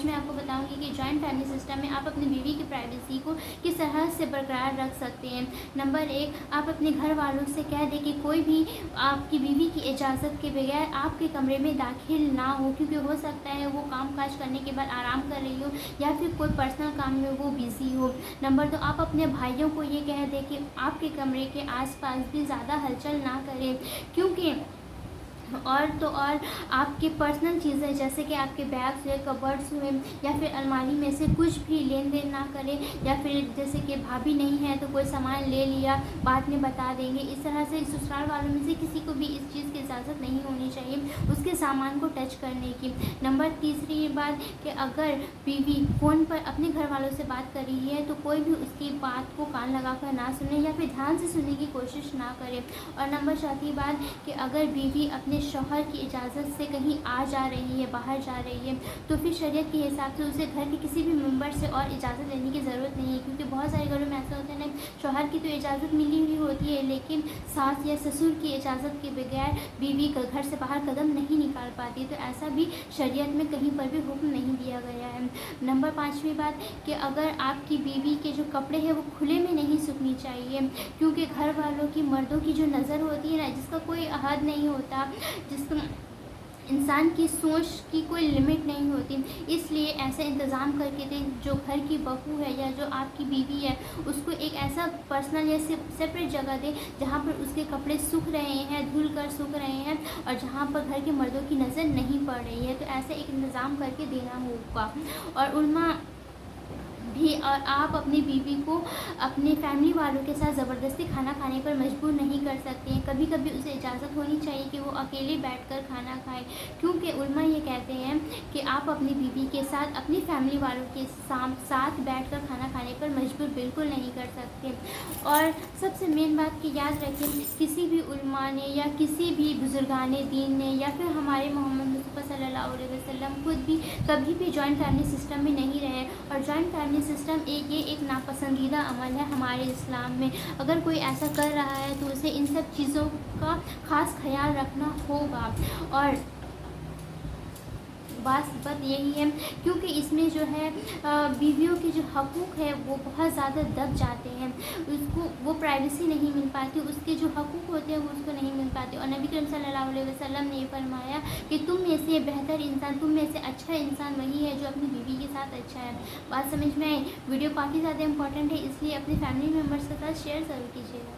میں آپ کو بتاؤں گی کہ جوائنٹ فیملی سسٹم میں آپ اپنی بیوی کی پرائیویسی کو کس طرح سے برقرار رکھ سکتے ہیں۔ نمبر 1، آپ اپنے گھر والوں سے کہہ دیں کہ کوئی بھی آپ کی بیوی کی اجازت کے بغیر آپ کے کمرے میں داخل نہ ہو، کیونکہ ہو سکتا ہے وہ کام کاج کرنے کے بعد آرام کر رہی ہو یا پھر کوئی پرسنل کام میں وہ بیزی ہو۔ نمبر 2، آپ اپنے بھائیوں کو یہ کہہ دیں کہ آپ کے کمرے کے آس پاس بھی زیادہ ہلچل نہ کریں، کیونکہ اور آپ کی پرسنل چیزیں جیسے کہ آپ کے بیگس ہوئے، کبرڈس ہوئے یا پھر الماری میں سے کچھ بھی لین دین نہ کریں، یا پھر جیسے کہ بھابھی نہیں ہے تو کوئی سامان لے لیا بعد میں بتا دیں گے، اس طرح سے سسرال والوں میں سے کسی کو بھی اس چیز کی اجازت نہیں ہونی چاہیے اس کے سامان کو ٹچ کرنے کی۔ نمبر تیسری یہ بات کہ اگر بیوی فون پر اپنے گھر والوں سے بات کر رہی ہے تو کوئی بھی اس کی بات کو کان لگا کر نہ سنے یا پھر دھیان سے سننے کی کوشش نہ کرے۔ اور نمبر چوتھی بات کہ اگر بیوی اپنے شوہر کی اجازت سے کہیں آ جا رہی ہے، باہر جا رہی ہے، تو پھر شریعت کے حساب سے اسے گھر کے کسی بھی ممبر سے اور اجازت لینے کی ضرورت نہیں ہے، کیونکہ بہت سارے گھروں میں ایسا ہوتا ہے نا، شوہر کی تو اجازت ملی ہوئی ہوتی ہے لیکن ساس یا سسر کی اجازت کے بغیر بیوی کا گھر سے باہر قدم نہیں نکال پاتی، تو ایسا بھی شریعت میں کہیں پر بھی حکم نہیں دیا گیا ہے۔ نمبر پانچویں بات کہ اگر آپ کی بیوی کے جو کپڑے ہیں وہ کھلے میں نہیں سوکھنی چاہیے، کیونکہ گھر والوں کی، مردوں کی جو نظر ہوتی ہے نا، جس کا کوئی حد نہیں ہوتا، جس کا انسان کی سوچ کی کوئی لمٹ نہیں ہوتی، اس لیے ایسا انتظام کر کے دیں جو گھر کی بہو ہے یا جو آپ کی بیوی ہے اس کو ایک ایسا پرسنل یا سیپریٹ جگہ دیں جہاں پر اس کے کپڑے سوکھ رہے ہیں، دھل کر سوکھ رہے ہیں اور جہاں پر گھر کے مردوں کی نظر نہیں پڑ رہی ہے، تو ایسا ایک انتظام کر کے دینا ہوگا۔ اور علماء بھی، اور آپ اپنی بیوی کو اپنے فیملی والوں کے ساتھ زبردستی کھانا کھانے پر مجبور نہیں کر سکتے ہیں، کبھی کبھی اسے اجازت ہونی چاہیے کہ وہ اکیلے بیٹھ کر کھانا کھائے، کیونکہ علماء یہ کہتے ہیں کہ آپ اپنی بیوی کے ساتھ اپنی فیملی والوں کے ساتھ بیٹھ کر کھانا کھانے پر مجبور بالکل نہیں کر سکتے۔ اور سب سے مین بات کہ یاد رکھیں، کسی بھی علماء نے یا کسی بھی بزرگان دین نے یا پھر ہمارے محمد مصطفیٰ صلی اللہ علیہ وسلم خود بھی کبھی بھی جوائنٹ فیملی سسٹم میں نہیں رہے، اور جوائنٹ فیملی سسٹم ایک ناپسندیدہ عمل ہے ہمارے اسلام میں۔ اگر کوئی ایسا کر رہا ہے تو اسے ان سب چیزوں کا خاص خیال رکھنا ہوگا۔ اور بات یہی ہے کیونکہ اس میں جو ہے بیویوں کے جو حقوق ہے وہ بہت زیادہ دب جاتے ہیں، اس کو وہ پرائیویسی نہیں مل پاتی، اس کے جو حقوق ہوتے ہیں وہ اس کو نہیں مل پاتے۔ اور نبی کریم صلی اللہ علیہ وسلم نے یہ فرمایا کہ تم میں سے بہتر انسان، تم میں سے اچھا انسان وہی ہے جو اپنی بیوی کے ساتھ اچھا ہے۔ بات سمجھ میں آئی؟ ویڈیو کافی زیادہ امپورٹنٹ ہے، اس لیے اپنے فیملی ممبرس کے ساتھ شیئر ضرور کیجیے گا۔